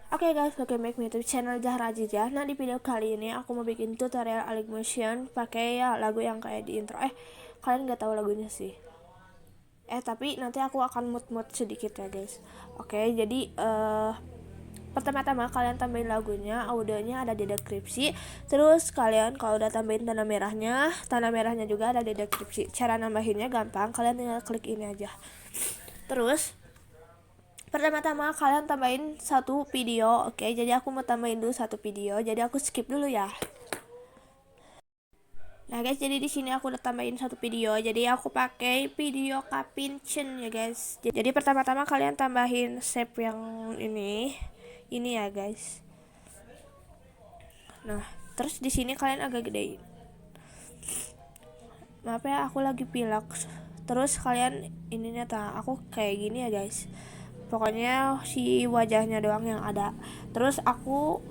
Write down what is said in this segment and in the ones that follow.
Oke guys, welcome back to YouTube channel Zahra Azizah. Nah, di video kali ini aku mau bikin tutorial Alif Motion pakai ya lagu yang kayak di intro. Kalian nggak tahu lagunya sih. Tapi nanti aku akan mood sedikit ya guys. Oke, jadi pertama-tama kalian tambahin lagunya, audionya ada di deskripsi. Terus kalian kalau udah tambahin tanda merahnya juga ada di deskripsi. Cara nambahinnya gampang, kalian tinggal klik ini aja. Terus pertama-tama kalian tambahin satu video. Oke, jadi aku mau tambahin dulu satu video, jadi aku skip dulu ya. Nah guys, jadi di sini aku udah tambahin satu video, jadi aku pakai video Capinchen ya guys. Jadi pertama-tama kalian tambahin shape yang ini ya guys. Nah, terus di sini kalian agak gedein. Maaf ya, aku lagi pilek. Terus kalian ininya aku kayak gini ya guys. Pokoknya si wajahnya doang yang ada. Terus aku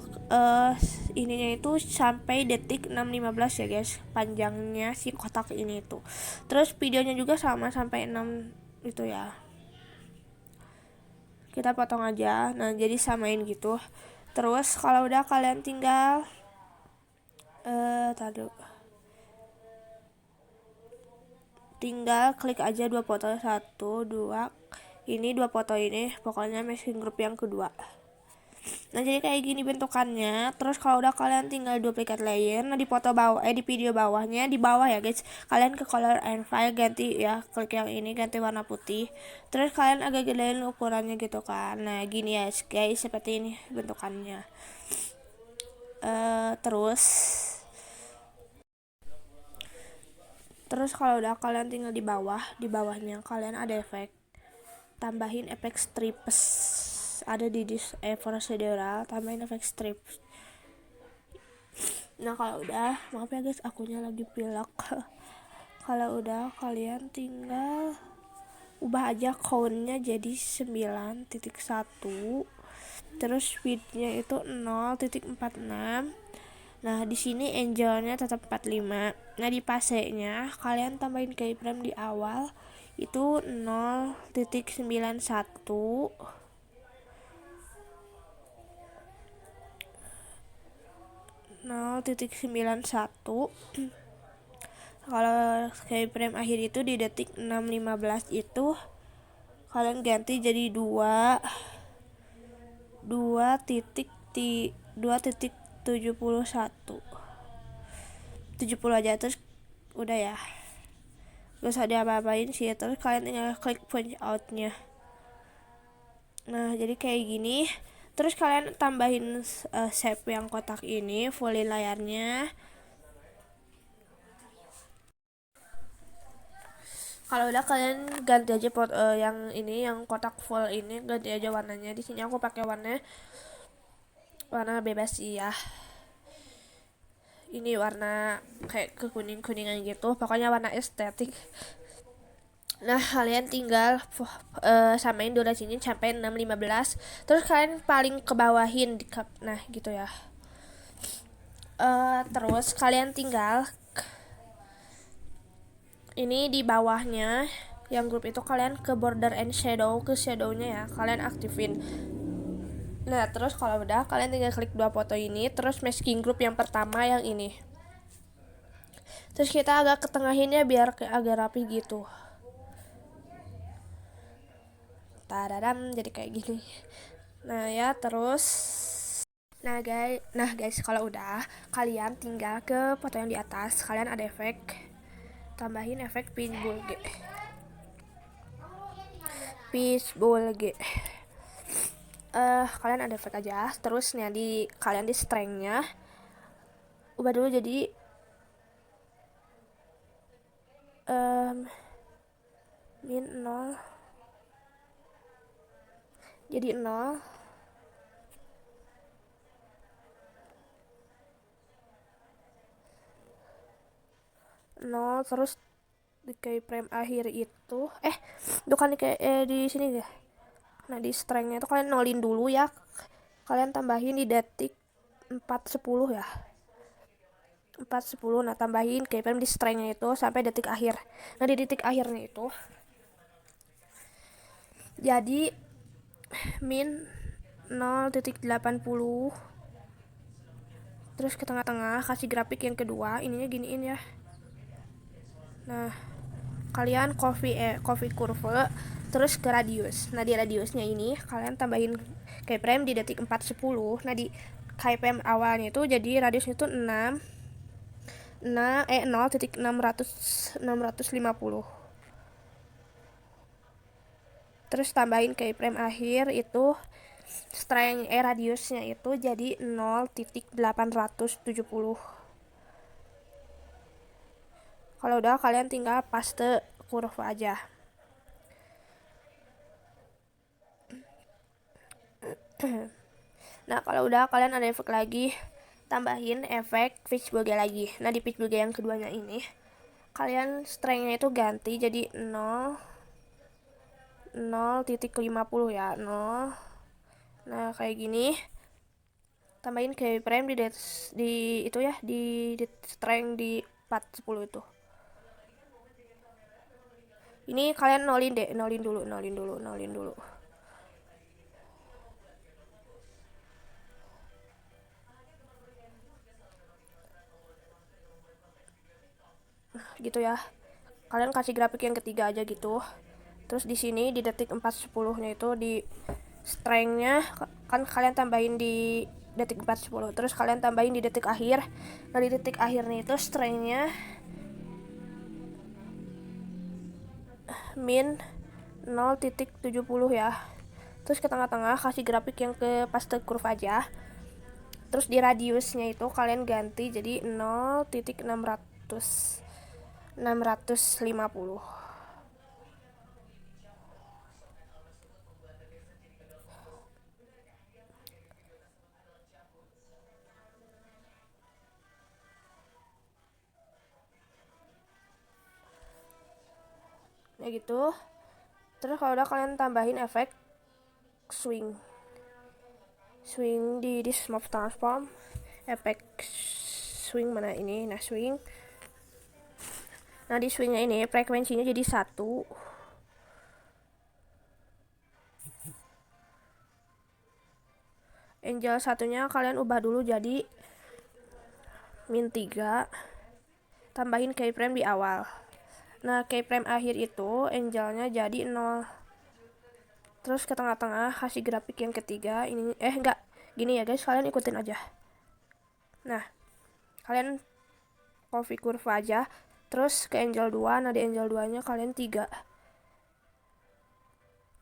ininya itu sampai detik 6:15 ya guys, panjangnya si kotak ini itu. Terus videonya juga sama sampai 6 itu ya. Kita potong aja. Nah, jadi samain gitu. Terus kalau udah kalian tinggal tinggal klik aja dua foto, satu dua ini, dua foto ini, pokoknya masking group yang kedua. Nah, jadi kayak gini bentukannya. Terus kalau udah kalian tinggal duplicate layer. Nah, di foto bawah di video bawahnya, di bawah ya guys, kalian ke color and file, ganti ya, klik yang ini, ganti warna putih. Terus kalian agak gedein ukurannya gitu kan. Nah, gini ya guys, seperti ini bentukannya. Terus kalau udah kalian tinggal di bawahnya kalian ada efek, tambahin efek strips, ada di procedural, tambahin efek strips. Nah, kalau udah, maaf ya guys, akunya lagi pilek. Kalau udah kalian tinggal ubah aja countnya jadi 9.1, terus speednya itu 0.46. Nah, di sini angelnya tetap 45. Nah, di pasenya kalian tambahin keyframe di awal itu 0.91. Kalau keyframe akhir itu di detik 6:15 itu kalian ganti jadi 2.71, 70 aja. Terus udah ya, gak usah diapa-apain sih. Terus kalian tinggal klik punch outnya. Nah, jadi kayak gini. Terus kalian tambahin shape yang kotak ini, fullin layarnya. Kalau udah kalian ganti aja yang ini, yang kotak full ini, ganti aja warnanya. Di sini aku pakai warna bebas sih ya. Ini warna kayak kekuning-kuningan gitu, pokoknya warna estetik. Nah, kalian tinggal samain durasinya sampai 6:15. Terus kalian paling ke bawahin nah gitu ya. Terus kalian tinggal ini di bawahnya yang grup itu, kalian ke border and shadow, ke shadownya ya, kalian aktifin. Nah, terus kalau udah kalian tinggal klik dua foto ini, terus masking group yang pertama yang ini. Terus kita agak ketengahinnya biar agak rapi gitu. Tadadam, jadi kayak gini. Nah ya, terus Nah guys, kalau udah kalian tinggal ke foto yang di atas, kalian ada efek, tambahin efek pitbull G. Kalian ada efek aja. Terus nih kalian di strength-nya ubah dulu jadi min 0, jadi 0. Terus di keyframe akhir itu bukan di sini ya. Nah, di strength-nya itu kalian nolin dulu ya, kalian tambahin di detik 4:10 ya, 4:10. Nah, tambahin keyframe di strength-nya itu sampai detik akhir. Nah, di detik akhirnya itu jadi min 0.80. Terus ke tengah-tengah kasih grafik yang kedua, ininya giniin ya. Nah, kalian copy curve terus ke radius. Nah, di radiusnya ini kalian tambahin keyframe di detik 410. Nah, di keyframe awalnya itu jadi radiusnya itu 0.650. Terus tambahin keyframe akhir itu strength radiusnya itu jadi 0.870. Kalau udah kalian tinggal paste curve aja. Nah, kalau udah kalian ada efek lagi, tambahin efek fishbowl lagi. Nah, di fishbowl yang keduanya ini kalian strength-nya itu ganti jadi 0.50 ya, 0. Nah, kayak gini. Tambahin keyframe di itu ya, di strength di 410 itu. Ini kalian nolin dulu. Gitu ya. Kalian kasih grafik yang ketiga aja gitu. Terus di sini di detik 410-nya itu di strength-nya kan kalian tambahin di detik 410. Terus kalian tambahin di detik akhir. Nah, di detik akhirnya itu strength-nya min 0.70 ya. Terus ke tengah-tengah kasih grafik yang ke paste curve aja. Terus di radiusnya itu kalian ganti jadi 0.650. Ya gitu. Terus kalau udah kalian tambahin efek swing di smooth transform, efek swing mana ini. Nah, swing. Nah, di swingnya ini frekuensinya jadi 1. Angel satunya kalian ubah dulu jadi min 3. Tambahin keyframe di awal. Nah, keyframe akhir itu angelnya jadi 0. Terus ke tengah-tengah kasih grafik yang ketiga. Ini enggak gini ya guys, kalian ikutin aja. Nah, kalian copy curve aja. Terus ke angel 2. Nah, di angel 2 nya kalian 3.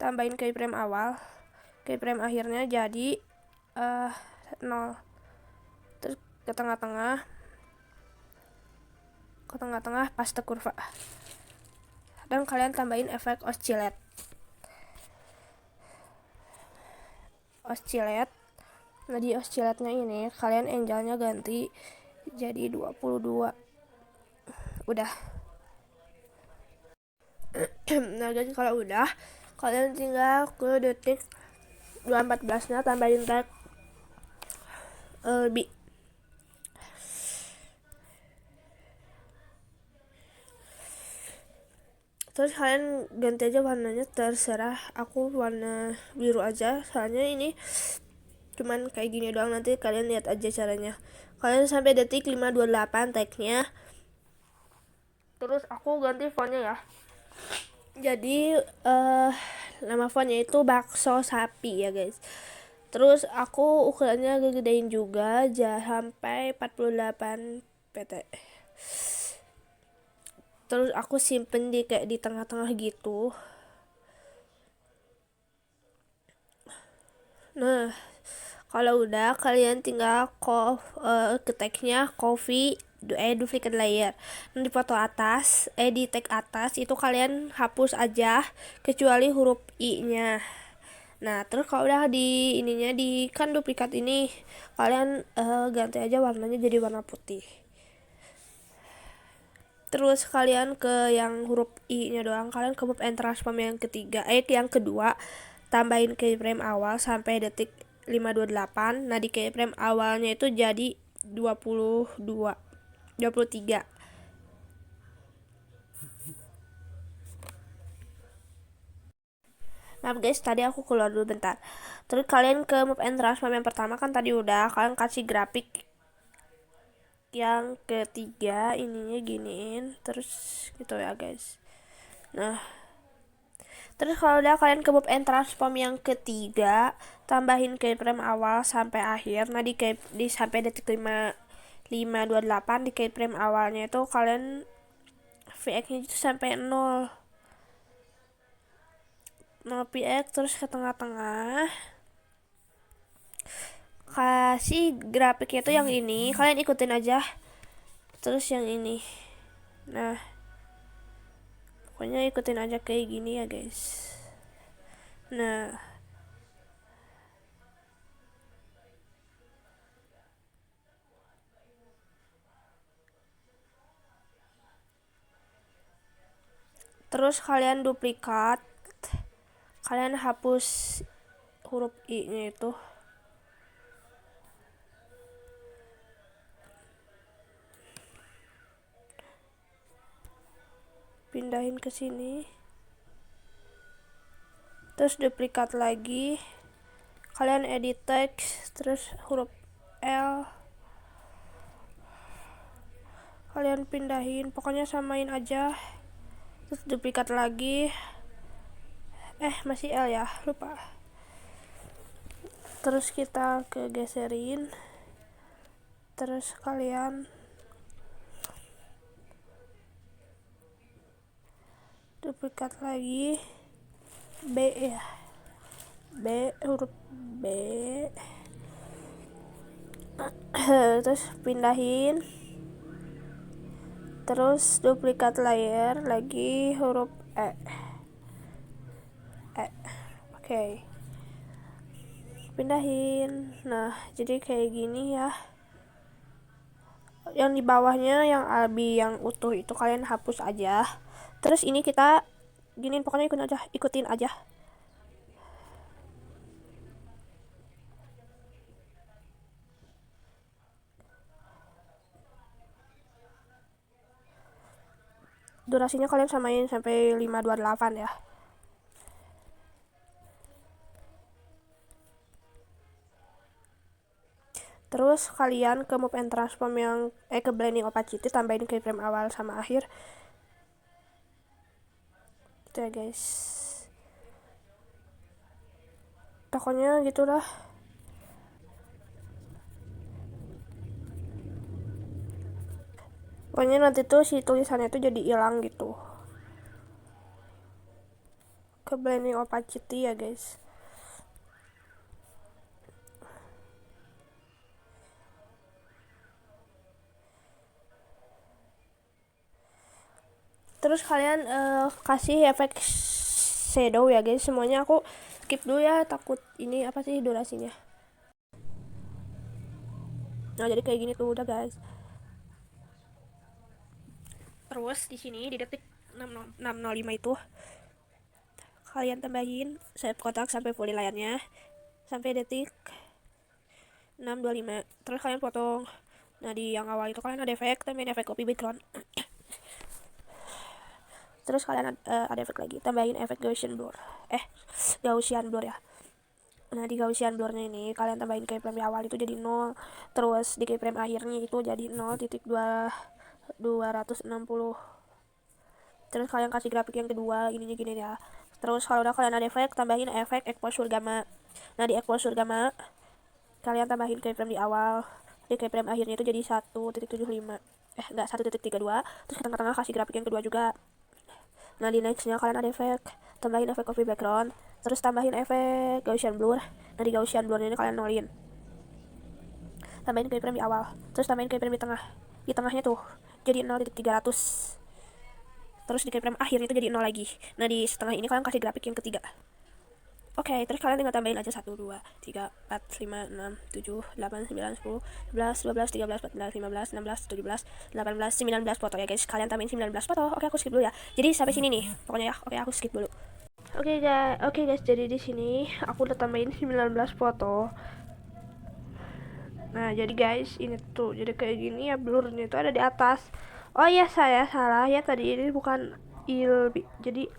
Tambahin keyframe awal. Keyframe akhirnya jadi 0. Terus ke tengah-tengah paste kurva. Dan kalian tambahin efek oscillate. Nah, di oscillate-nya ini kalian angelnya ganti jadi 22. Udah. Nah guys, kalau udah kalian tinggal ke detik 214-nya tambahin tag B. Terus kalian ganti aja warnanya, terserah. Aku warna biru aja, soalnya ini cuman kayak gini doang. Nanti kalian lihat aja caranya. Kalian sampai detik 528 tagnya. Terus aku ganti fontnya ya. Jadi nama fontnya itu bakso sapi ya guys. Terus aku ukurannya gedein juga, sampai 48 pt. Terus aku simpen di kayak di tengah-tengah gitu. Nah, kalau udah kalian tinggal ke tagnya coffee duplicate layer. Nah, di foto atas, di tag atas itu kalian hapus aja kecuali huruf i-nya. Nah, terus kalau udah di ininya di kan duplikat ini, kalian ganti aja warnanya jadi warna putih. Terus kalian ke yang huruf i-nya doang, kalian ke move and transform yang ketiga, yang kedua, tambahin keyframe awal sampai detik 528. Nah, di keyframe awalnya itu jadi 23. Maaf guys, tadi aku keluar dulu bentar. Terus kalian ke move and transform yang pertama kan tadi udah, kalian kasih grafik yang ketiga, ininya giniin, terus gitu ya guys. Nah, terus kalau udah kalian ke move and transform yang ketiga, tambahin keyframe awal sampai akhir. Nah di sampai detik 528 di keyframe awalnya itu kalian VX nya itu sampai 0 PX, terus ke tengah-tengah kasih grafiknya itu yang ini, kalian ikutin aja terus yang ini. Nah pokoknya ikutin aja kayak gini ya guys. Nah terus kalian duplikat, kalian hapus huruf I nya itu, pindahin ke sini, terus duplikat lagi, kalian edit text, terus huruf L kalian pindahin, pokoknya samain aja, terus duplikat lagi, masih L ya, lupa. Terus kita geserin, terus kalian duplikat lagi B ya, huruf B terus pindahin, terus duplikat layer lagi huruf E. Oke. Pindahin. Nah jadi kayak gini ya. Yang di bawahnya yang albi yang utuh itu kalian hapus aja. Terus ini kita giniin, pokoknya ikutin aja. Durasinya kalian samain sampai 528 ya. Terus kalian ke move and transform yang ke blending opacity, tambahin keyframe awal sama akhir. Gitu ya guys. Pokoknya gitulah. Pokoknya nanti tuh si tulisannya tuh jadi hilang gitu. Ke blending opacity ya guys. Terus kalian kasih efek shadow ya guys. Semuanya aku skip dulu ya, takut ini apa sih durasinya. Nah jadi kayak gini tuh udah guys. Terus di sini di detik 605 itu kalian tambahin save kotak sampai full layarnya sampai detik 625. Terus kalian potong. Nah di yang awal itu kalian ada efek, tambahin efek copy background. Terus kalian ada efek lagi, tambahin efek Gaussian blur. Gaussian blur ya. Nah di Gaussian blurnya ini kalian tambahin keyframe di awal itu jadi 0, terus di keyframe akhirnya itu jadi 0.260. Terus kalian kasih grafik yang kedua, ininya gini ya. Terus kalau udah kalian ada efek, tambahin efek exposure gamma. Nah di exposure gamma kalian tambahin keyframe di awal, di keyframe akhirnya itu jadi 1.75. Enggak, 1.32. Terus ke tengah-tengah kasih grafik yang kedua juga. Nah di nextnya kalian ada efek, tambahin efek copy background, terus tambahin efek Gaussian blur. Nah di Gaussian blur ini kalian nolin, tambahin keyframe di awal, terus tambahin keyframe di tengahnya tuh jadi 0.300. Terus di keyframe akhir itu jadi 0 lagi. Nah di setengah ini kalian kasih grafik yang ketiga. Oke, terus kalian tinggal tambahin aja 1, 2, 3, 4, 5, 6, 7, 8, 9, 10, 11, 12, 13, 14, 15, 16, 17, 18, 19 foto ya guys. Kalian tambahin 19 foto. Oke, aku skip dulu ya. Jadi sampai sini nih. Pokoknya ya. Oke, aku skip dulu. Oke guys, jadi di sini aku udah tambahin 19 foto. Nah, jadi guys, ini tuh jadi kayak gini ya, blurnya itu ada di atas. Oh iya, saya salah ya, tadi ini bukan il, jadi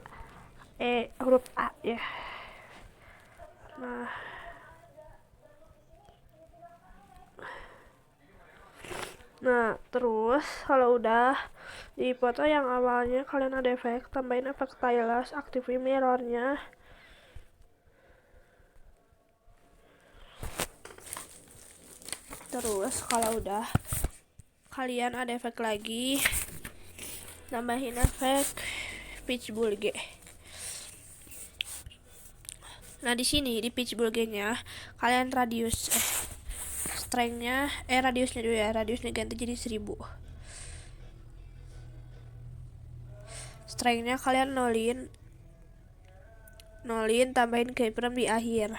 huruf A ya. Nah, terus kalau udah di foto yang awalnya kalian ada efek, tambahin efek stylus, aktifin mirrornya. Terus kalau udah kalian ada efek lagi, tambahin efek pitch bulge. Nah, di sini di pitch bulge-nya kalian radius strength-nya radiusnya dulu ya, radiusnya ganti jadi 1000. Strength-nya kalian nolin tambahin keyframe di akhir.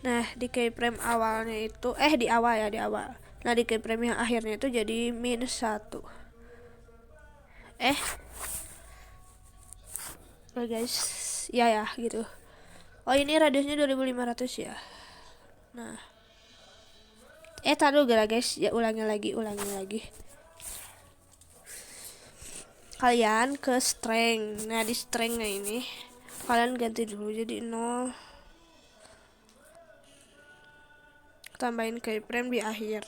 Nah, di keyframe awalnya itu di awal. Nah, di keyframe yang akhirnya itu jadi -1. Guys, ya gitu. Oh, ini radiusnya 2500 ya. Nah, taruh guys, ya ulangi lagi. Kalian ke strength. Nah, di strength-nya ini kalian ganti dulu jadi 0. Tambahin keyframe di akhir.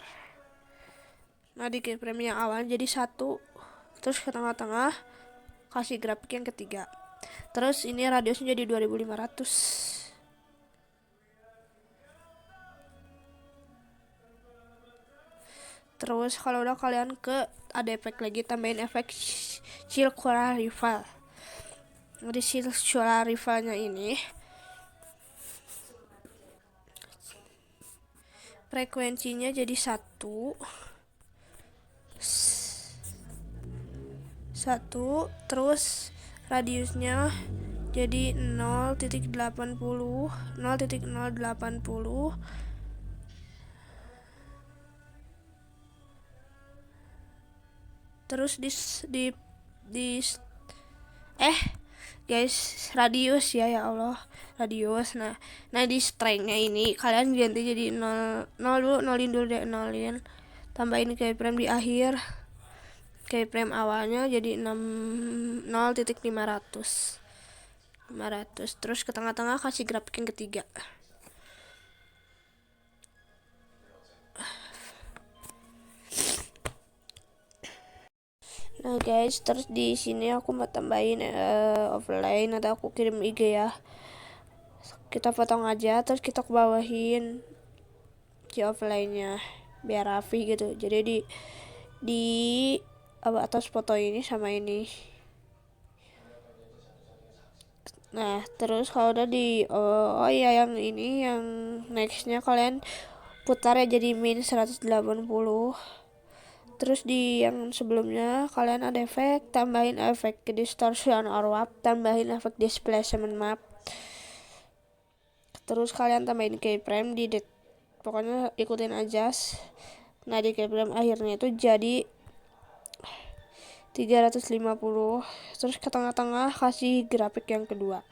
Nah, di keyframe yang awal jadi 1. Terus ke tengah-tengah kasih grafik yang ketiga. Terus ini radiusnya jadi 2500. Terus kalau udah kalian ke ada efek lagi, tambahin efek circular rival. Di circular rivalnya ini frekuensinya jadi 1, terus radiusnya jadi 0.80. Terus guys, radius ya Allah, radius. Nah di strength-nya ini kalian ganti jadi 0 dulu, nolin tambahin keyframe di akhir. Keyframe awalnya jadi 0.500. Terus ke tengah-tengah kasih grafik yang ketiga. Nah guys, terus di sini aku mau tambahin offline, nanti aku kirim IG ya. Kita potong aja, terus kita ke bawahin si offline-nya biar rapi gitu. Jadi di atas foto ini sama ini. Nah, terus kalau udah di yang ini yang nextnya kalian putar ya jadi -180. Terus di yang sebelumnya kalian ada efek, tambahin efek distortion or warp, tambahin efek displacement map. Terus kalian tambahin keyframe pokoknya ikutin aja. Nah, di keyframe akhirnya itu jadi 350. Terus ke tengah-tengah kasih grafik yang kedua.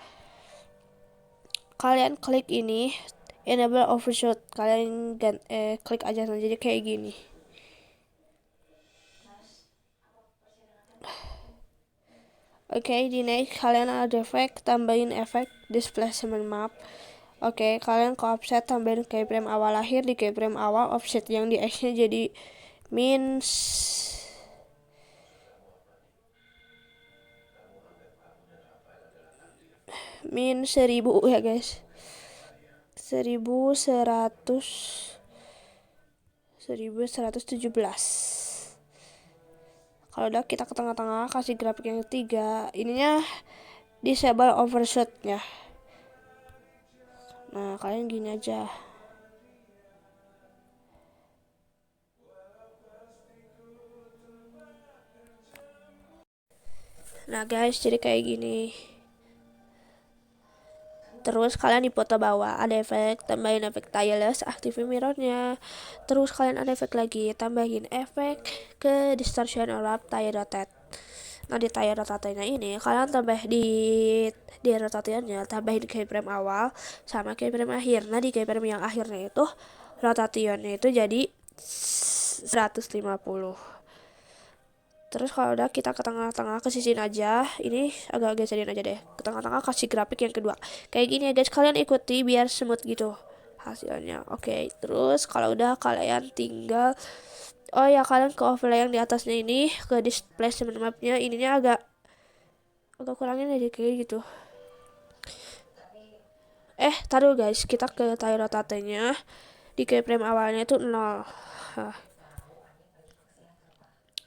Kalian klik ini enable overshoot, kalian klik aja jadi kayak gini. Oke, di next kalian ada efek, tambahin efek displacement map. Oke, kalian ke offset, tambahin keyframe awal akhir. Di keyframe awal offset yang di X nya jadi -1000 ya guys, 1117. Kalau udah kita ke tengah-tengah kasih grafik yang ketiga, ininya disable overshoot ya. Nah, kalian gini aja. Nah guys, jadi kayak gini. Terus kalian di foto bawah ada efek, tambahin efek stylus, aktifin mirrornya. Terus kalian ada efek lagi, tambahin efek ke distortion or warp tire rotate. Nah, di tire rotate-nya ini kalian tambah di rotation-nya tambahin keyframe awal sama keyframe akhir. Nah, di keyframe yang akhirnya itu rotation-nya itu jadi 150. Terus kalau udah kita ke tengah-tengah kesisihin aja. Ini agak geserin aja deh. Ke tengah-tengah kasih grafik yang kedua. Kayak gini ya guys, kalian ikuti biar smooth gitu hasilnya. Oke, terus kalau udah kalian tinggal oh ya, kalian ke overlay yang di atasnya ini, ke displacement mapnya ininya agak kurangin aja kayak gitu. Taruh guys, kita ke tile rotate-nya. Di keyframe awalnya itu 0.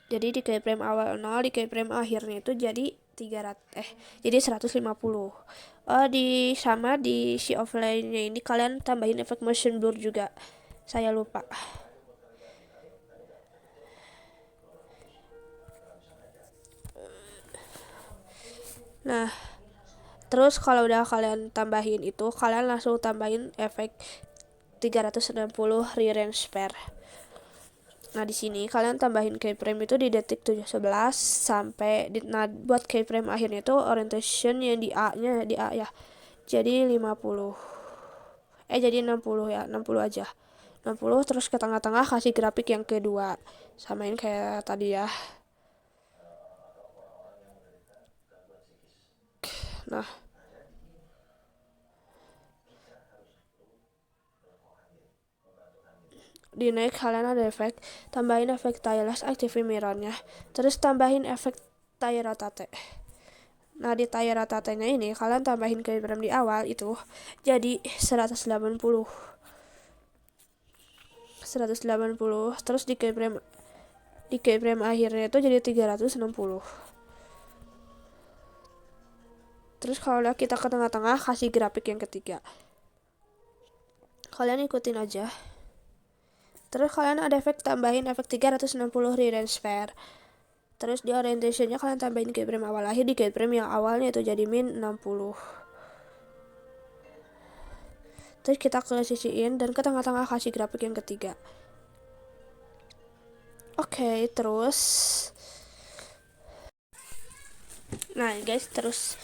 Jadi di keyframe awal 0, di keyframe akhirnya itu jadi 300 jadi 150. Sama di si overlay-nya ini kalian tambahin efek motion blur juga. Saya lupa. Nah, terus kalau udah kalian tambahin itu, kalian langsung tambahin efek 360 re-range pair. Nah, di sini kalian tambahin keyframe itu di detik 711 sampai buat keyframe akhirnya itu orientation yang di A-nya di A ya. Jadi 50. Jadi 60 ya, 60 aja. 60 terus ke tengah-tengah kasih grafik yang kedua. Samain kayak tadi ya. Nah, di next kalian ada efek, tambahin efek tiles, aktifin mirrornya, terus tambahin efek tire rotate. Nah, di tire rotate-nya ini kalian tambahin keyframe di awal itu jadi 180. Terus di keyframe akhirnya itu jadi 360. Terus kalau udah kita ke tengah-tengah kasih grafik yang ketiga. Kalian ikutin aja. Terus kalian ada efek, tambahin efek 360 re-range pair. Terus di orientationnya kalian tambahin keyframe awal akhir. Di keyframe yang awalnya itu jadi min 60. Terus kita ke sisiin dan ke tengah-tengah kasih grafik yang ketiga. Oke, terus nah guys, terus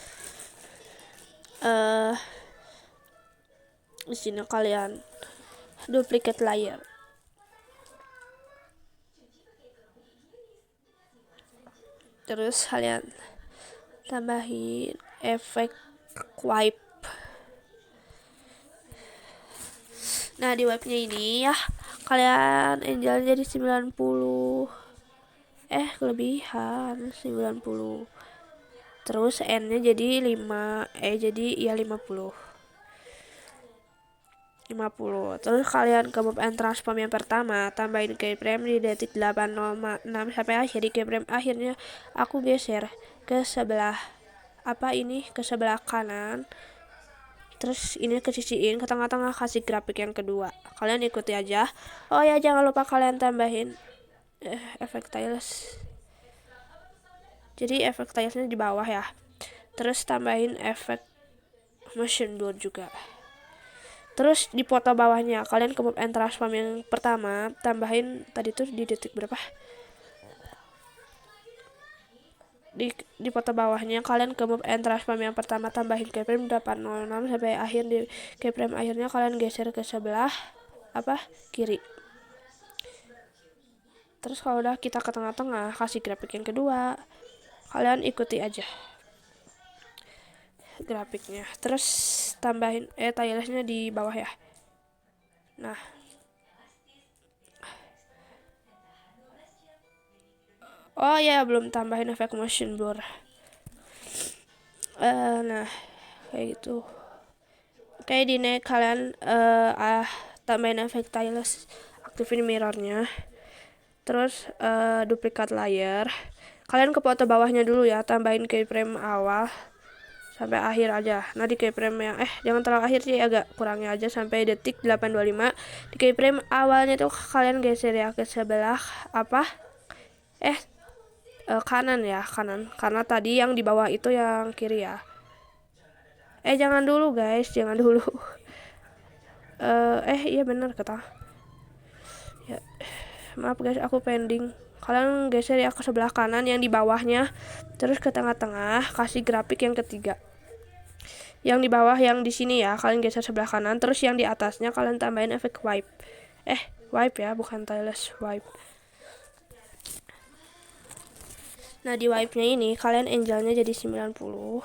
di sini kalian duplicate layer. Terus kalian tambahin efek wipe. Nah, di wipe-nya ini ya kalian angel jadi 90. Kelebihan 90. Terus N-nya jadi 5, jadi ya 50. Terus kalian ke move and transform yang pertama, tambahin keyframe di detik 806 sampai akhir. Di keyframe akhirnya aku geser ke sebelah ke sebelah kanan. Terus ini ke sisiin, ke tengah-tengah kasih grafik yang kedua. Kalian ikuti aja. Oh ya, jangan lupa kalian tambahin efek tiles. Jadi efek tilesnya di bawah ya. Terus tambahin efek motion blur juga. Terus di foto bawahnya kalian ke move and transform yang pertama, tambahin tadi tuh di detik berapa? Di foto bawahnya kalian ke move and transform yang pertama, tambahin keyframe 806 sampai akhir. Di keyframe akhirnya kalian geser ke sebelah kiri. Terus kalau udah kita ke tengah-tengah kasih grafik yang kedua. Kalian ikuti aja grafiknya. Terus tambahin tilesnya di bawah ya. Nah, oh ya, belum tambahin efek motion blur. Nah, kayak gitu. Oke, di next kalian tambahin efek tiles, aktifin mirrornya. Terus duplicate layer. Kalian ke foto bawahnya dulu ya, tambahin keyframe awal sampai akhir aja. Nah, di keyframe yang jangan terlalu akhir sih, agak kurangnya aja sampai detik 825. Di keyframe awalnya tuh kalian geser ya ke sebelah kanan ya, kanan, karena tadi yang di bawah itu yang kiri ya. Jangan dulu guys, jangan dulu. Iya bener kata ya, maaf guys, aku pending. Kalian geser ya ke sebelah kanan yang di bawahnya, terus ke tengah-tengah kasih grafik yang ketiga. Yang di bawah yang di sini ya kalian geser sebelah kanan, terus yang di atasnya kalian tambahin efek wipe. Wipe ya, bukan tiles, wipe. Nah di wipe-nya ini kalian angle-nya jadi 90,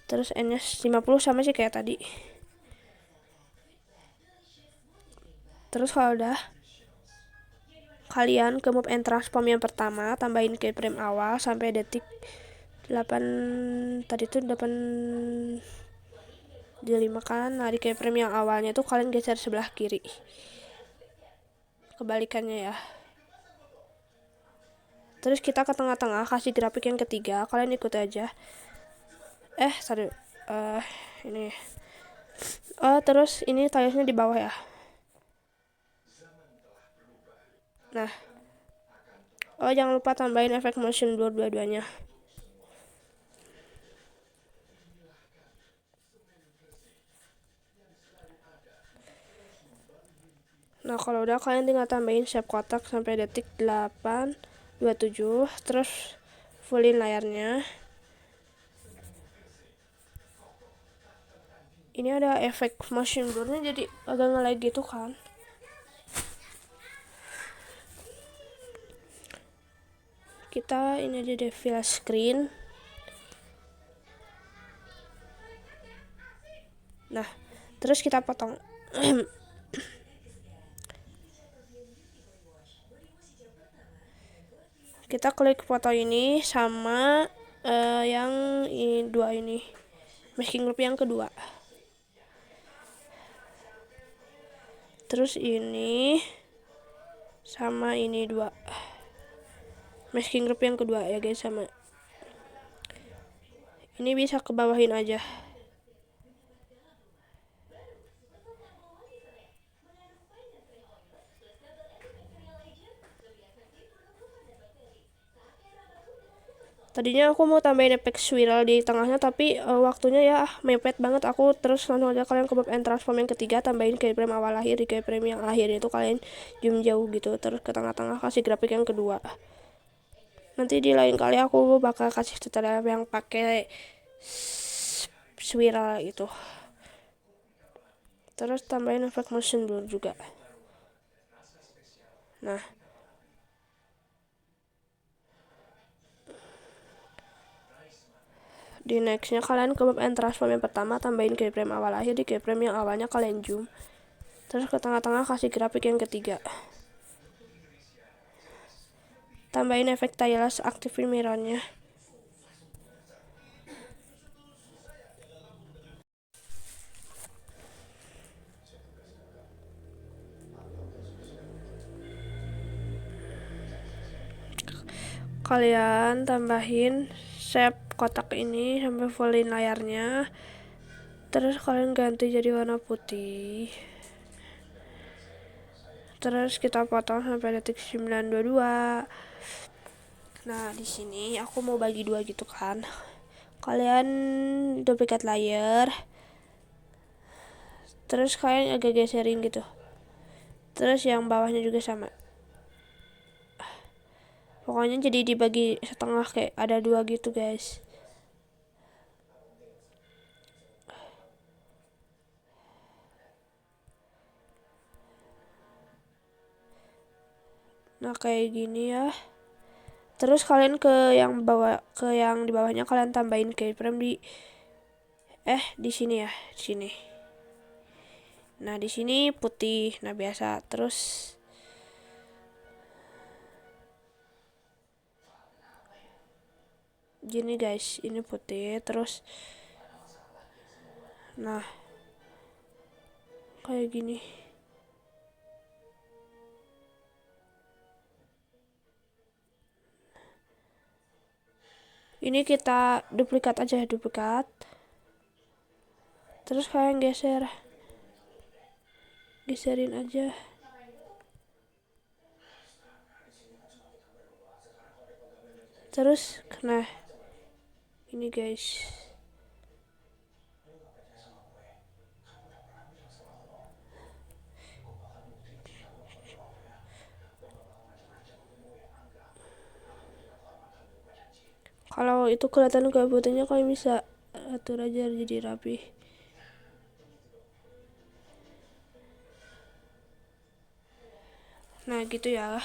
terus N-nya 50 sama sih kayak tadi. Terus kalau udah, kalian ke move and transform yang pertama, tambahin keyframe awal sampai detik 8, tadi tuh 8 di 5 kan. Nah di keyframe yang awalnya tuh kalian geser sebelah kiri, kebalikannya ya. Terus kita ke tengah-tengah kasih grafik yang ketiga, kalian ikut aja. Sorry, ini. Terus ini tilesnya di bawah ya. Nah, jangan lupa tambahin efek motion blur dua-duanya. Nah kalau udah, kalian tinggal tambahin shape kotak sampai detik 8:27, terus fullin layarnya. Ini ada efek motion blurnya jadi agak nge-lag gitu kan. Kita ini aja deh, fill screen. Nah terus kita potong. Kita klik foto ini sama yang dua ini, masking group yang kedua. Terus ini sama ini dua, masking group yang kedua ya guys, sama. Ini bisa ke bawahin aja. Tadinya aku mau tambahin efek swirl di tengahnya, tapi waktunya ya mepet banget aku. Terus langsung aja kalian ke move and transform yang ketiga, tambahin keyframe awal akhir. Di keyframe yang akhir itu kalian zoom jauh gitu, terus ke tengah-tengah kasih grafik yang kedua. Nanti di lain kali aku bakal kasih tutorial yang pakai swirl itu. Terus tambahin efek motion blur juga. Nah di nextnya kalian ke move and transform yang pertama, tambahin keyframe awal akhir. Di keyframe yang awalnya kalian zoom, terus ke tengah-tengah kasih grafik yang ketiga. Tambahin efek tiles, aktifin mirrornya. Kalian tambahin shape kotak ini sampai fullin layarnya. Terus kalian ganti jadi warna putih. Terus kita potong sampai detik 9:22. Nah di sini aku mau bagi dua gitu kan. Kalian duplicate layer, terus kalian agak geserin gitu. Terus yang bawahnya juga sama. Pokoknya jadi dibagi setengah, kayak ada dua gitu guys. Nah kayak gini ya. Terus kalian ke yang di bawahnya kalian tambahin keyframe di sini ya, di sini. Nah di sini putih, nah biasa. Terus gini guys, ini putih. Terus nah kayak gini. Ini kita duplikat aja, duplikat. Terus kalian geserin aja. Terus nah ini guys. Kalau itu kelihatan kabutnya, kalian bisa atur aja jadi rapi. Nah gitu ya.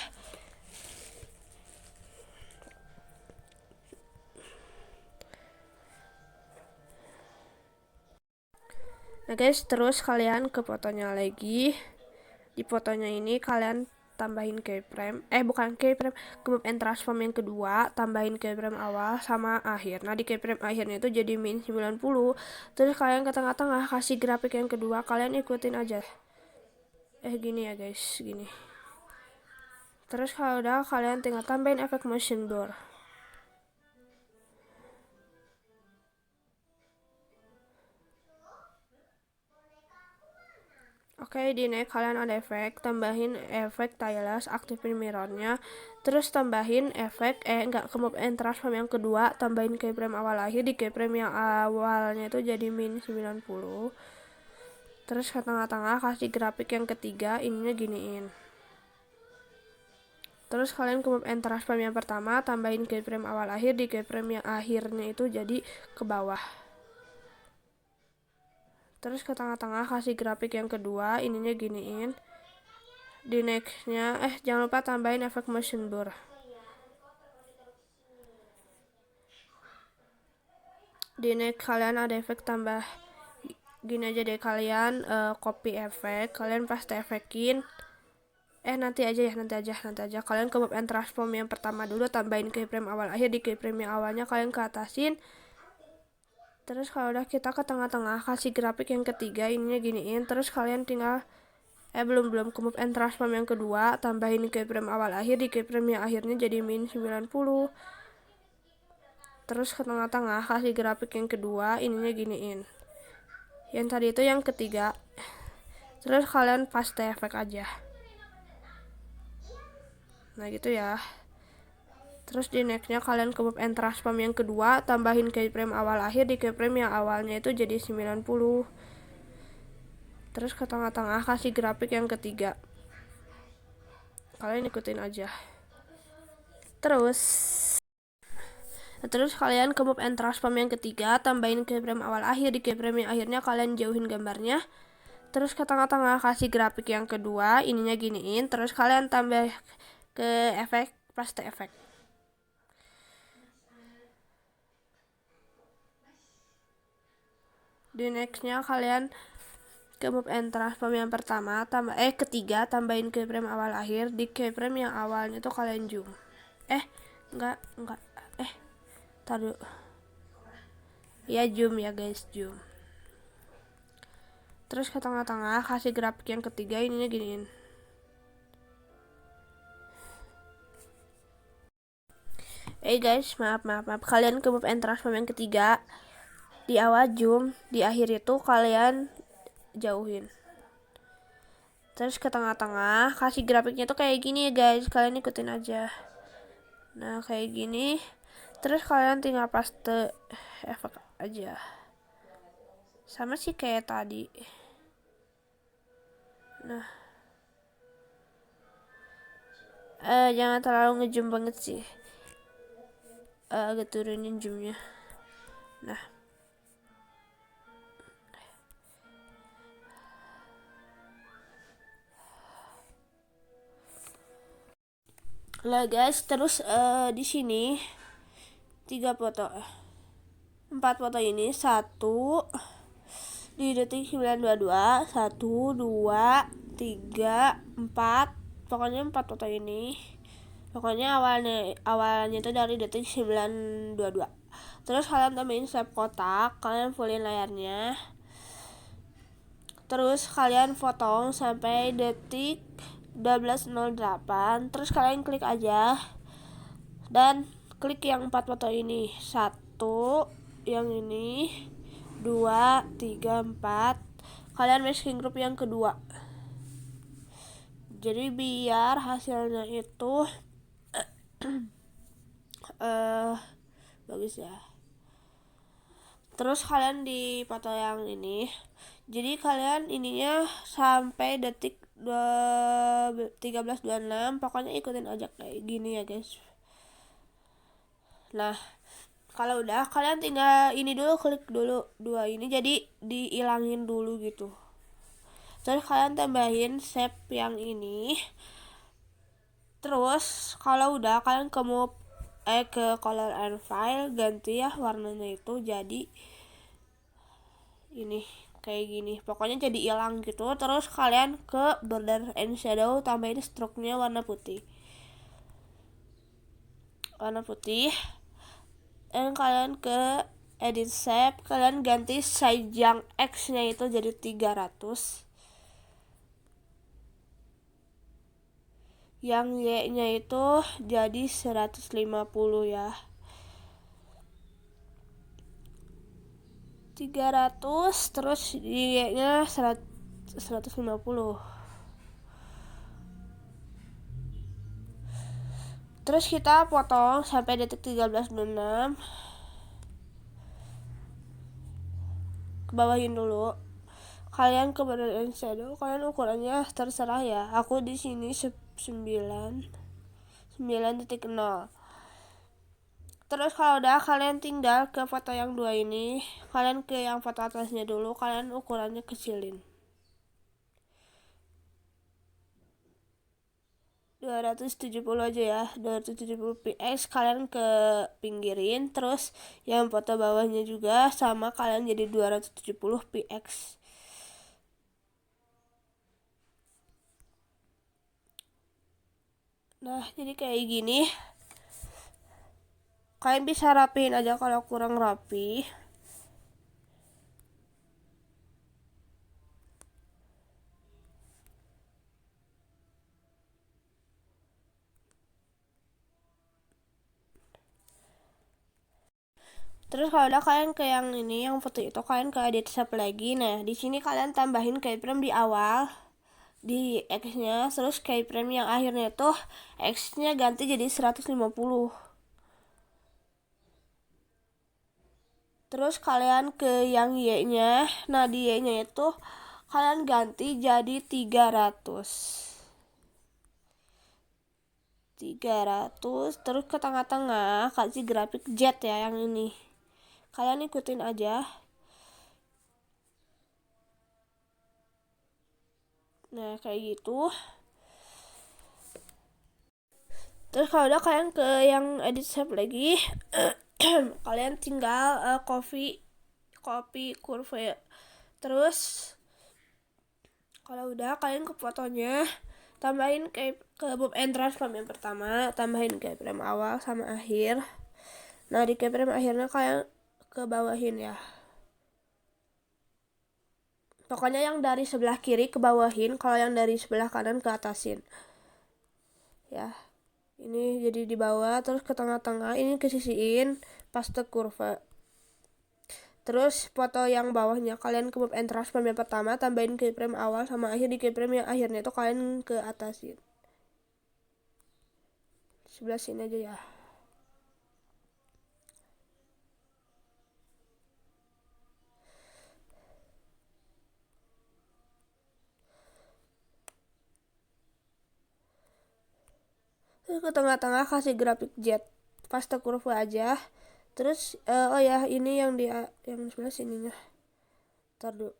Nah guys, terus kalian ke fotonya lagi. Di fotonya ini kalian tambahin keyframe, bukan keyframe, ke move and transform yang kedua, tambahin keyframe awal sama akhir. Nah di keyframe akhirnya itu jadi min 90. Terus kalian ke tengah-tengah kasih grafik yang kedua, kalian ikutin aja. Gini ya guys, gini. Terus kalau udah, kalian tinggal tambahin efek motion blur. Oke, di next kalian ada efek, tambahin efek stylus, aktifin mirrornya, terus tambahin efek ke move and transform yang kedua, tambahin keyframe awal akhir. Di keyframe yang awalnya itu jadi min 90. Terus ke tengah-tengah kasih grafik yang ketiga, ininya giniin. Terus kalian ke move and transform yang pertama, tambahin keyframe awal akhir. Di keyframe yang akhirnya itu jadi ke bawah. Terus ke tengah-tengah kasih grafik yang kedua, ininya giniin. Di nextnya jangan lupa tambahin efek motion blur. Di next kalian ada efek tambah gini aja deh, kalian copy efek, kalian paste efekin. Nanti aja kalian ke move and transform yang pertama dulu, tambahin keyframe awal akhir. Di keyframe yang awalnya kalian ke atasin. Terus kalau udah, kita ke tengah-tengah kasih grafik yang ketiga, ininya giniin. Terus kalian tinggal belum ke move and transform yang kedua, tambahin keyframe awal akhir. Di keyframe yang akhirnya jadi min 90. Terus ke tengah-tengah kasih grafik yang kedua, ininya giniin. Yang tadi itu yang ketiga. Terus kalian paste efek aja. Nah gitu ya. Terus di nextnya kalian ke move and transform yang kedua, tambahin keyframe awal akhir. Di keyframe yang awalnya itu jadi 90. Terus ke tengah-tengah kasih grafik yang ketiga, kalian ikutin aja. Terus kalian ke move and transform yang ketiga, tambahin keyframe awal akhir. Di keyframe yang akhirnya kalian jauhin gambarnya. Terus ke tengah-tengah kasih grafik yang kedua, ininya giniin. Terus kalian tambah ke efek, paste efek. Di nextnya kalian ke move and transform yang pertama, ketiga, tambahin keyframe awal akhir. Di keyframe yang awalnya tuh kalian zoom. Enggak. Taruh. Ya zoom ya guys, zoom. Terus ke tengah-tengah kasih grafik yang ketiga, ininya giniin. Guys, maaf. Kalian ke move and transform yang ketiga, di awal zoom, di akhir itu kalian jauhin. Terus ke tengah-tengah kasih grafiknya tuh kayak gini ya guys, kalian ikutin aja. Nah kayak gini. Terus kalian tinggal paste efek aja, sama sih kayak tadi. Nah jangan terlalu ngezoom banget sih, agak turunin zoomnya. Nah lah guys, terus di sini 4 foto ini, 1 di detik 922, 1, 2, 3, 4, pokoknya 4 foto ini. Pokoknya awalnya itu dari detik 922. Terus kalian tambahin save kotak, kalian fullin layarnya. Terus kalian potong sampai detik 12.08. Terus kalian klik aja dan klik yang 4 foto ini. 1, yang ini, 2, 3, 4. Kalian masking group yang kedua. Jadi biar hasilnya itu bagus ya. Terus kalian di foto yang ini, jadi kalian ininya sampai detik 13.26. Pokoknya ikutin aja kayak gini ya guys. Nah kalau udah, kalian tinggal ini dulu, klik dulu 2 ini, jadi diilangin dulu gitu. Terus kalian tambahin shape yang ini. Terus kalau udah, kalian ke color and file, ganti ya warnanya itu jadi ini kayak gini, pokoknya jadi hilang gitu. Terus kalian ke border and shadow, tambahin stroke-nya warna putih, dan kalian ke edit shape, kalian ganti size yang X nya itu jadi 300, yang Y nya itu jadi 150 ya, 300, terus Y nya 150. Terus kita potong sampai detik 13.26, ke bawahin dulu. Kalian ke border and shadow, kalian ukurannya terserah ya. Aku di sini 9.0. Terus kalau udah, kalian tinggal ke foto yang 2 ini, kalian ke yang foto atasnya dulu, kalian ukurannya kecilin 270 aja ya, 270 px. Kalian ke pinggirin, terus yang foto bawahnya juga sama, kalian jadi 270 px. Nah, jadi kayak gini. Kalian bisa rapiin aja kalau kurang rapi. Terus kalau udah, kalian ke yang ini, yang foto itu, kalian ke edit shape lagi. Nah, di sini kalian tambahin keyframe di awal, di X-nya, terus keyframe yang akhirnya tuh X-nya ganti jadi 150. Terus kalian ke yang Y-nya. Nah, di Y-nya itu kalian ganti jadi 300. Terus ke tengah-tengah kasih grafik jet ya, yang ini. Kalian ikutin aja. Nah, kayak gitu. Terus kalau udah, kalian ke yang edit shape lagi. Kalian tinggal copy curve. Terus kalau udah, kalian ke fotonya, tambahin ke bob and transform yang pertama, tambahin keyframe awal sama akhir. Nah, di keyframe akhirnya kalian ke bawahin ya, pokoknya yang dari sebelah kiri ke bawahin, kalau yang dari sebelah kanan ke atasin ya. Ini jadi di bawah, terus ke tengah-tengah, ini ke sisiin paste kurva. Terus foto yang bawahnya kalian ke move and transform yang pertama, tambahin keyframe awal sama akhir. Di keyframe yang akhirnya itu kalian ke atasin sebelah sini aja ya. Terus ke tengah-tengah kasih grafik jet, paste kurva aja. Terus oh ya, ini yang di yang sebelah sininya, ntar dulu,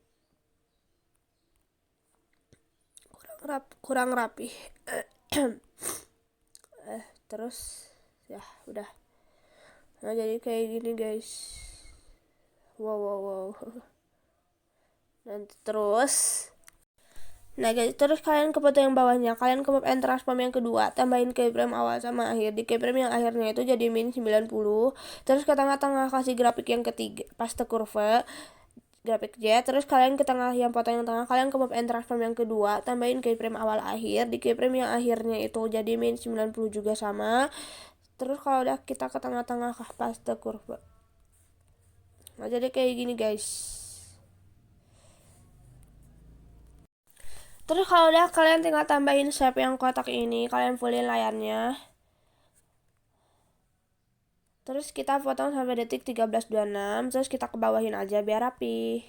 kurang rapi. Terus ya udah. Nah, jadi kayak gini guys. Wow. Nanti terus, nah guys, terus kalian ke foto yang bawahnya, kalian ke map and transform yang kedua, tambahin keyframe awal sama akhir. Di keyframe yang akhirnya itu jadi min 90. Terus ke tengah-tengah kasih grafik yang ketiga, paste kurva, grafik jet. Terus kalian ke tengah, yang foto yang tengah, kalian ke map and transform yang kedua, tambahin keyframe awal akhir. Di keyframe yang akhirnya itu jadi min 90 juga sama. Terus kalau udah, kita ke tengah-tengah paste kurva. Nah, jadi kayak gini guys. Terus kalau udah, kalian tinggal tambahin shape yang kotak ini, kalian fullin layarnya. Terus kita potong sampai detik 13.26. Terus kita ke bawahin aja biar rapi.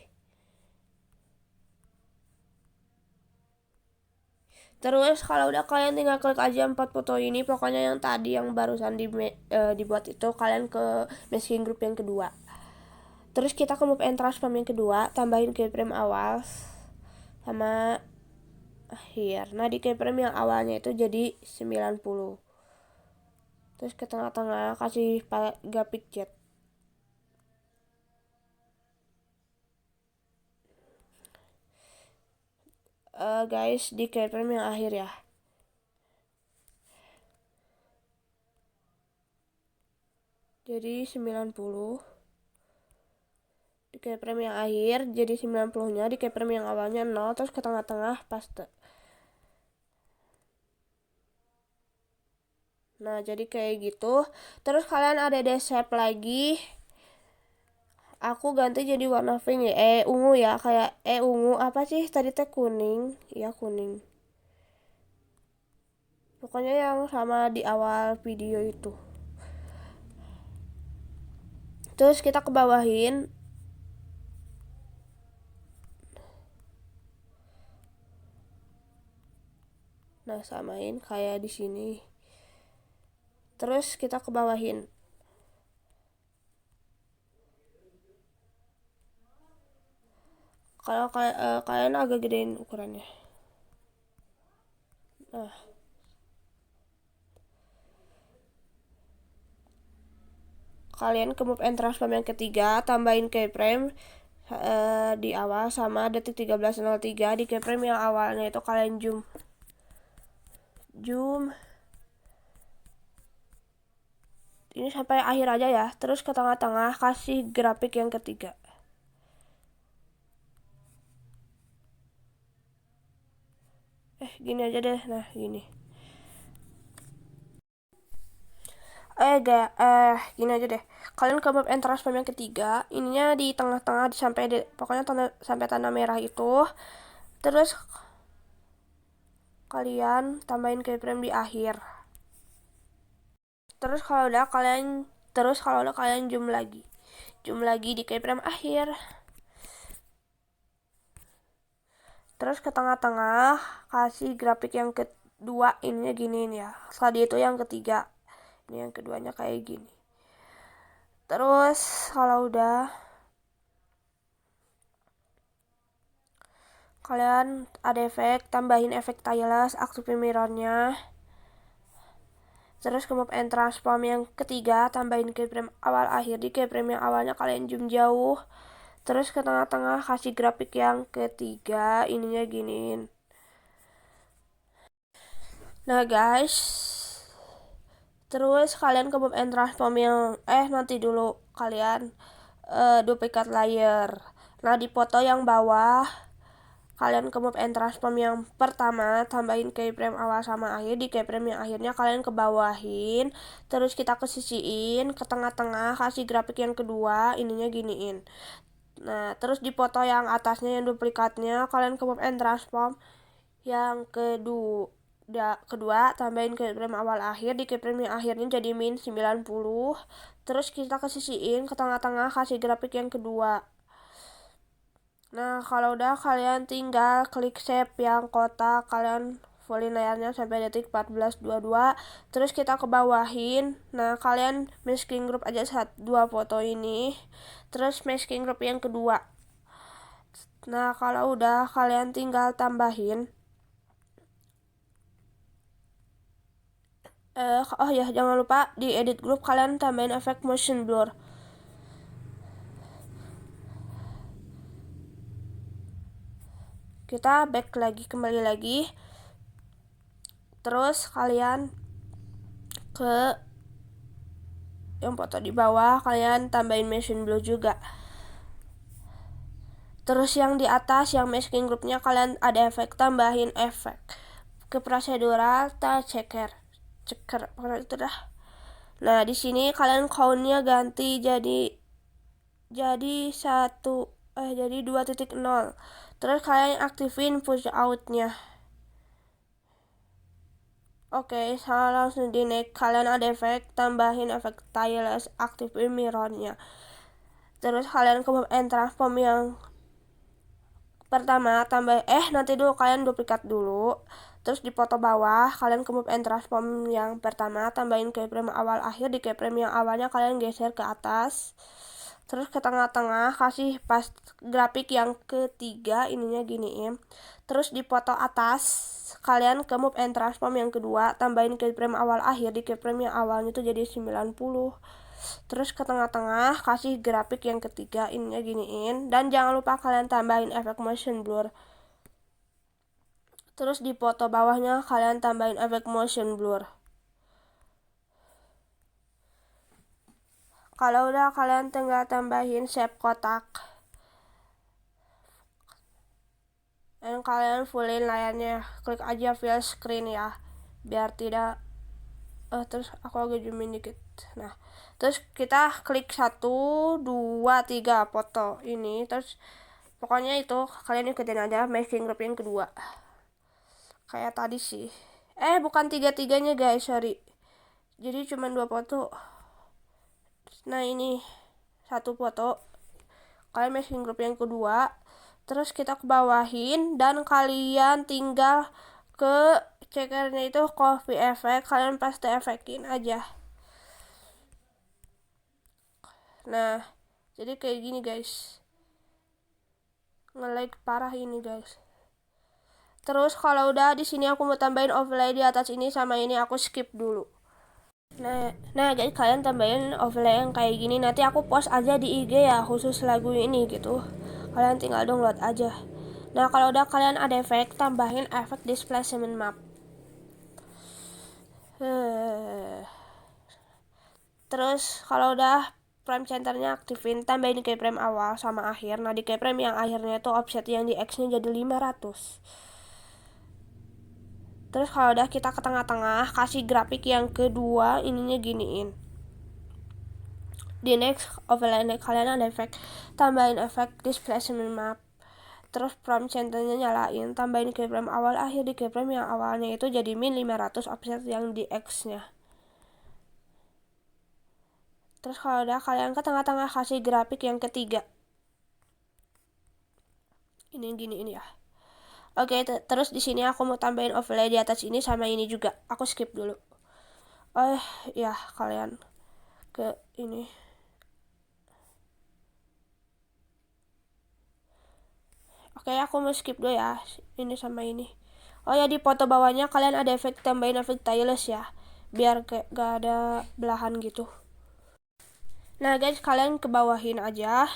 Terus kalau udah, kalian tinggal klik aja 4 foto ini, pokoknya yang tadi yang barusan dibuat itu, kalian ke masking group yang kedua. Terus kita ke move and transform yang kedua, tambahin keyframe awal sama akhir. Nah, di keyframe yang awalnya itu jadi 90. Terus ke tengah-tengah kasih grafik jet. guys, di keyframe yang akhir ya. Jadi 90 di keyframe yang akhir, jadi 90-nya di keyframe yang awalnya 0, terus ke tengah-tengah paste. Nah, jadi kayak gitu. Terus kalian ada shape lagi. Aku ganti jadi warna pink ya. Ungu ya, kayak ungu apa sih? Tadi teh kuning. Iya, kuning. Pokoknya yang sama di awal video itu. Terus kita ke bawahin. Nah, samain kayak di sini. Terus kita ke bawahin. Kalau kalian agak gedein ukurannya. Nah, kalian ke move and transform yang ketiga, tambahin keyframe di awal sama detik 13.03 di keyframe yang awalnya itu kalian zoom ini sampai akhir aja ya. Terus ke tengah-tengah kasih grafik yang ketiga. Gini aja deh. Nah, gini. Gini aja deh. Kalian ke map and transform yang ketiga, ininya di tengah-tengah sampai pokoknya sampai tanda merah itu. Terus kalian tambahin keyframe di akhir. Terus kalau udah kalian zoom lagi di keyframe akhir. Terus ke tengah-tengah kasih grafik yang kedua, ininya giniin ya. Tadi itu yang ketiga, ini yang keduanya kayak gini. Terus kalau udah kalian ada efek, tambahin efek tiles, aktifin mirrornya. Terus ke move and transform yang ketiga, tambahin keyframe awal akhir. Di keyframe yang awalnya kalian zoom jauh. Terus ke tengah-tengah kasih grafik yang ketiga, ininya giniin. Nah guys, terus kalian ke move and transform yang nanti dulu kalian duplikat layer. Nah, di foto yang bawah kalian ke move and transform yang pertama, tambahin keyframe awal sama akhir. Di keyframe yang akhirnya kalian ke bawahin. Terus kita ke sisiin, ke tengah-tengah kasih grafik yang kedua, ininya giniin. Nah, terus di foto yang atasnya yang duplikatnya kalian ke move and transform yang kedua tambahin keyframe awal akhir. Di keyframe yang akhirnya jadi min 90. Terus kita ke sisiin, ke tengah-tengah kasih grafik yang kedua. Nah, kalau udah kalian tinggal klik save yang kotak, kalian fullin layarnya sampai detik 14.22. Terus kita ke bawahin. Nah, kalian masking group aja 2 foto ini. Terus masking group yang kedua. Nah, kalau udah kalian tinggal tambahin oh ya, jangan lupa di edit group kalian tambahin efek motion blur. Kita back lagi, kembali lagi. Terus kalian ke yang foto di bawah, kalian tambahin motion blur juga. Terus yang di atas, yang masking groupnya kalian ada efek, tambahin efek. Ke prosedural, checker, pokoknya itu dah. Nah, di sini kalian countnya ganti jadi 2.0. Terus kalian aktifin push outnya. Oke, saya langsung di next. Kalian ada efek, tambahin efek tiles, aktifin mirrornya. Terus kalian ke move and transform yang pertama, nanti dulu kalian duplikat dulu. Terus di foto bawah kalian ke move and transform yang pertama, tambahin keyframe awal akhir. Di keyframe yang awalnya kalian geser ke atas. Terus ke tengah-tengah kasih pas grafik yang ketiga, ininya giniin. Terus di foto atas kalian ke move and transform yang kedua, tambahin keyframe awal akhir. Di keyframe yang awalnya itu jadi 90. Terus ke tengah-tengah kasih grafik yang ketiga, ininya giniin. Dan jangan lupa kalian tambahin efek motion blur. Terus di foto bawahnya kalian tambahin efek motion blur. Kalau udah, kalian tinggal tambahin shape kotak. Dan kalian fullin layarnya, klik aja full screen ya, biar tidak terus aku agak zoomin dikit. Nah, terus kita klik 1, 2, 3 foto ini, terus pokoknya itu kalian ikutin aja masking group yang kedua kayak tadi sih. Bukan tiga-tiganya guys, sorry, jadi cuma 2 foto. Nah, ini 1 foto, kalian masking group yang kedua, terus kita ke bawahin dan kalian tinggal ke checkernya itu copy effect, kalian paste efekin aja. Nah, jadi kayak gini guys, nge-lag parah ini guys. Terus kalau udah, di sini aku mau tambahin overlay di atas ini sama ini, aku skip dulu. Nah guys, kalian tambahin overlay yang kayak gini, nanti aku post aja di IG ya, khusus lagu ini gitu. Kalian tinggal download aja. Nah, kalau udah kalian ada efek, tambahin efek displacement map. Terus kalau udah frame centernya aktifin, tambahin keyframe awal sama akhir. Nah, di keyframe yang akhirnya itu offset yang di X nya jadi 500. Terus kalau udah, kita ke tengah-tengah, kasih grafik yang kedua, ininya giniin. Di next overlay kalian ada efek, tambahin efek displacement map. Terus frame centernya nyalain, tambahin keyframe awal akhir. Di keyframe yang awalnya itu jadi min 500 offset yang di X nya. Terus kalau udah, kalian ke tengah-tengah kasih grafik yang ketiga, ini gini ini ya. Oke, terus di sini aku mau tambahin overlay di atas ini sama ini juga. Aku skip dulu. Ya, kalian ke ini. Oke, aku mau skip dulu ya, ini sama ini. Oh ya, di foto bawahnya kalian ada efek, tambahin efek stylus ya, biar kayak gak ada belahan gitu. Nah guys, kalian ke bawahin aja.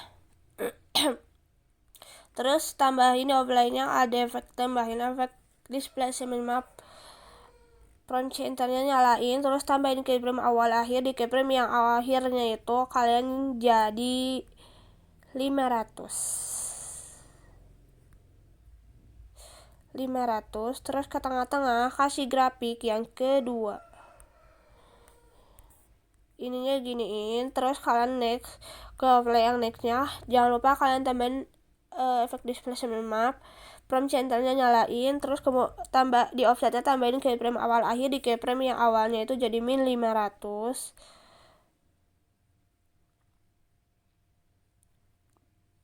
Terus tambahin overlaynya, ada efek, tambahin efek displacement map. Frame centernya nyalain, terus tambahin keyframe awal akhir. Di keyframe yang awal akhirnya itu kalian jadi 500. Terus ke tengah-tengah kasih grafik yang kedua, ininya giniin. Terus kalian next ke overlay yang nextnya, jangan lupa kalian tambahin efek displacement map. Frame centernya nyalain, terus tambah di offsetnya, tambahin keyframe awal akhir. Di keyframe yang awalnya itu jadi min 500.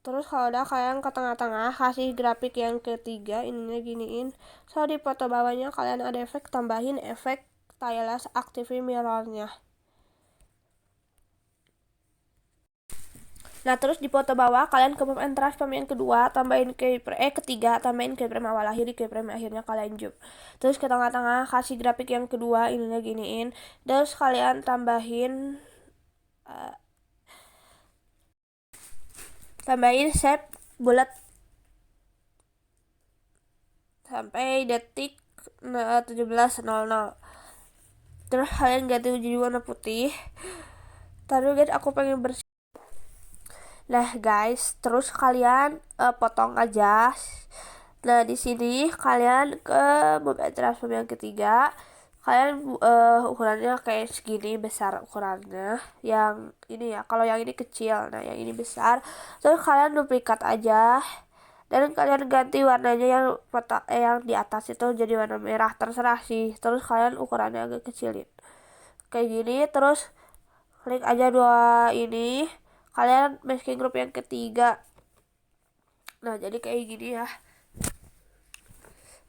Terus kalau udah, kalian ke tengah-tengah kasih grafik yang ketiga, ininya giniin. So di foto bawahnya kalian ada efek, tambahin efek stylus, aktifin mirrornya. Nah, terus di foto bawah kalian ke move and transform yang kedua, tambahin ketiga, tambahin keyframe awal akhir. Di keyframe akhirnya kalian zoom. Terus ke tengah-tengah kasih grafik yang kedua, ininya giniin. Terus kalian tambahin shape bulat sampai detik 17.00. Terus kalian ganti jadi warna putih. Taruh guys, aku pengen bersih. Nah guys, terus kalian potong aja. Nah, di sini kalian ke move and transform yang ketiga, kalian ukurannya kayak segini, besar ukurannya. Yang ini ya, kalau yang ini kecil, nah yang ini besar. Terus kalian duplikat aja dan kalian ganti warnanya, yang di atas itu jadi warna merah, terserah sih. Terus kalian ukurannya agak kecilin kayak gini. Terus klik aja dua ini, kalian masking group yang ketiga. Nah, jadi kayak gini ya.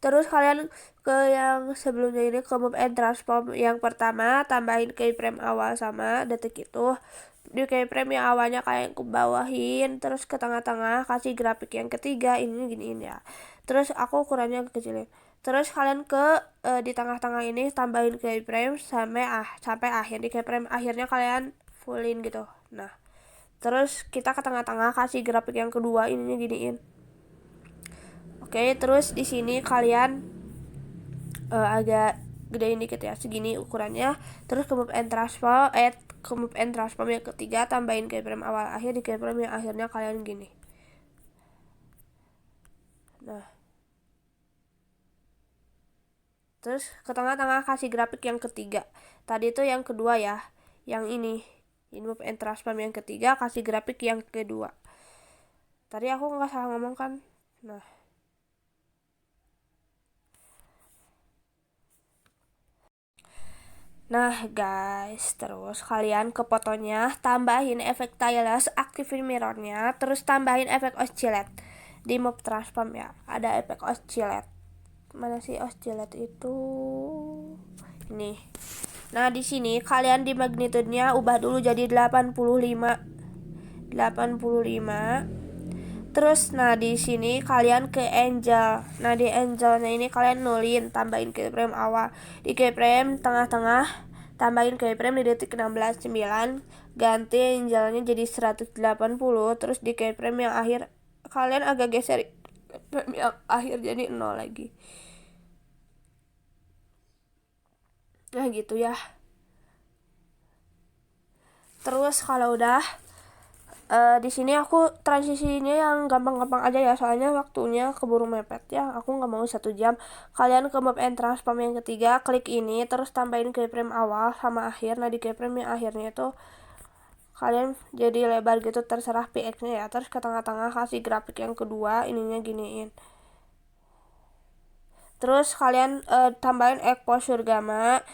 Terus kalian ke yang sebelumnya ini, ke move and transform yang pertama, tambahin keyframe awal sama detik itu. Di keyframe yang awalnya kalian ke bawahin, terus ke tengah-tengah kasih grafik yang ketiga, ini giniin ya. Terus aku ukurannya kecilin. Terus kalian ke di tengah-tengah ini, tambahin keyframe sampai akhir. Di keyframe akhirnya kalian fullin gitu. Nah, terus kita ke tengah-tengah kasih grafik yang kedua, ininya giniin. Oke, terus di sini kalian agak gedein dikit ya, segini ukurannya. Terus ke move and transform yang ketiga, tambahin keyframe awal akhir di keyframe yang akhirnya kalian gini. Nah, terus ke tengah-tengah kasih grafik yang ketiga. Tadi itu yang kedua ya, yang ini move and transform yang ketiga, kasih grafik yang kedua. Tadi aku nggak salah ngomong kan. Nah guys, terus kalian ke fotonya tambahin efek tiles, aktifin mirrornya, terus tambahin efek oscillate di move transform ya. Ada efek oscillate. Mana sih oscillate itu? Ini. Nah, di sini kalian di magnitude-nya ubah dulu jadi 85. Terus nah di sini kalian ke angel. Nah, di angelnya ini kalian nulin, tambahin keyframe awal. Di keyframe tengah-tengah tambahin keyframe di detik 16.9, ganti angelnya jadi 180. Terus di keyframe yang akhir kalian agak geser keyframe yang akhir jadi 0 lagi. Nah gitu ya. Terus kalau udah di sini aku transisinya yang gampang-gampang aja ya, soalnya waktunya keburu mepet ya, aku nggak mau 1 jam. Kalian ke move and transform yang ketiga, klik ini, terus tambahin keyframe awal sama akhir. Nah, di keyframe yang akhirnya itu kalian jadi lebar gitu, terserah px nya ya. Terus ke tengah-tengah kasih grafik yang kedua, ininya giniin. Terus kalian tambahin exposure gamma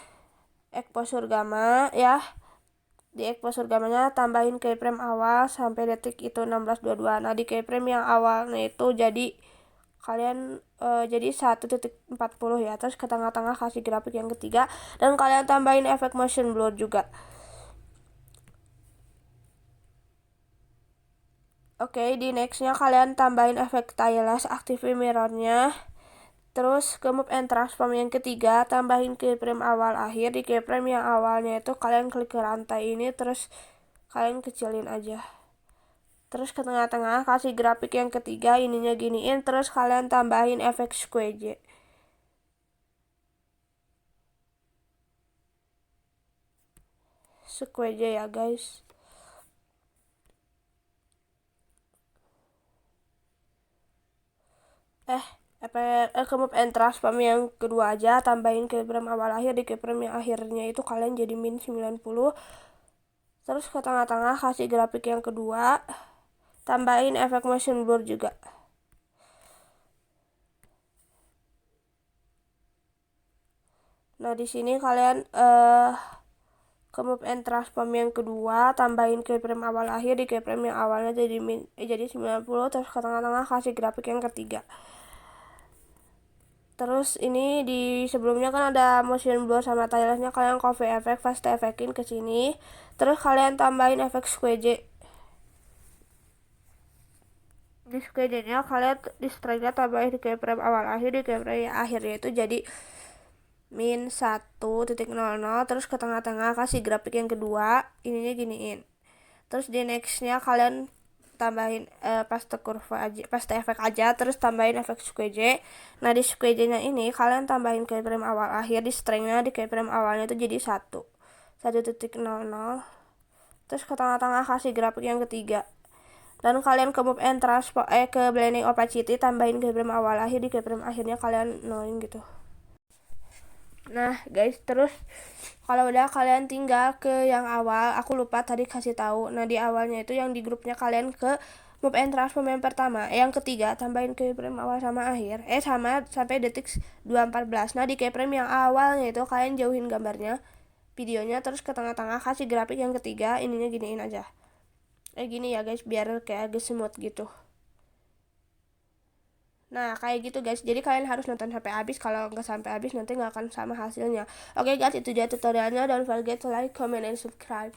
ya. Di exposure gamanya tambahin keyframe awal sampai detik itu 16.22. Nah, di keyframe yang awalnya itu jadi kalian jadi 1.40 ya. Terus ke tengah-tengah kasih grafik yang ketiga, dan kalian tambahin efek motion blur juga. Oke, di nextnya kalian tambahin efek tiles, aktifin mirrornya. Terus ke move and transform yang ketiga, tambahin keyframe awal akhir. Di keyframe yang awalnya itu kalian klik ke rantai ini, terus kalian kecilin aja. Terus ke tengah-tengah kasih grafik yang ketiga, ininya giniin. Terus kalian tambahin efek squeeze ya guys. Ke move and transform yang kedua aja, tambahin keyframe awal akhir. Di keyframe yang akhirnya itu kalian jadi min 90. Terus ke tengah-tengah kasih grafik yang kedua, tambahin efek motion blur juga. Nah, di sini kalian ke move and transform yang kedua, tambahin keyframe awal akhir. Di keyframe yang awalnya jadi 90. Terus ke tengah-tengah kasih grafik yang ketiga. Terus ini di sebelumnya kan ada motion blur sama tilesnya, kalian copy efek, fast efekin ke sini. Terus kalian tambahin efek squeeze. Di squeeze-nya kalian di strike-nya tambahin di keyframe awal akhir. Di keyframe akhirnya itu jadi min 1.00. Terus ke tengah-tengah kasih grafik yang kedua, ininya giniin. Terus di nextnya kalian tambahin paste kurva aja, paste efek aja, terus tambahin efek squeeze. Nah, di squeeze nya ini kalian tambahin keyframe awal akhir. Di string-nya di keyframe awalnya itu jadi 1.00. Terus ke tengah-tengah kasih grafik yang ketiga, dan kalian ke move and transform ke blending opacity, tambahin keyframe awal akhir. Di keyframe akhirnya kalian nolin gitu. Nah guys, terus kalau udah kalian tinggal ke yang awal, aku lupa tadi kasih tahu. Nah, di awalnya itu yang di grupnya kalian ke move and transform yang pertama, yang ketiga tambahin keyframe awal sama akhir, sama sampai detik 2.14. Nah, di keyframe yang awalnya itu kalian jauhin gambarnya, videonya, terus ke tengah-tengah kasih grafik yang ketiga, ininya giniin aja. Gini ya guys, biar kayak agak smooth gitu. Nah, kayak gitu guys. Jadi kalian harus nonton sampai habis. Kalau nggak sampai habis nanti nggak akan sama hasilnya. Oke guys, itu dia tutorialnya. Don't forget to like, comment, and subscribe.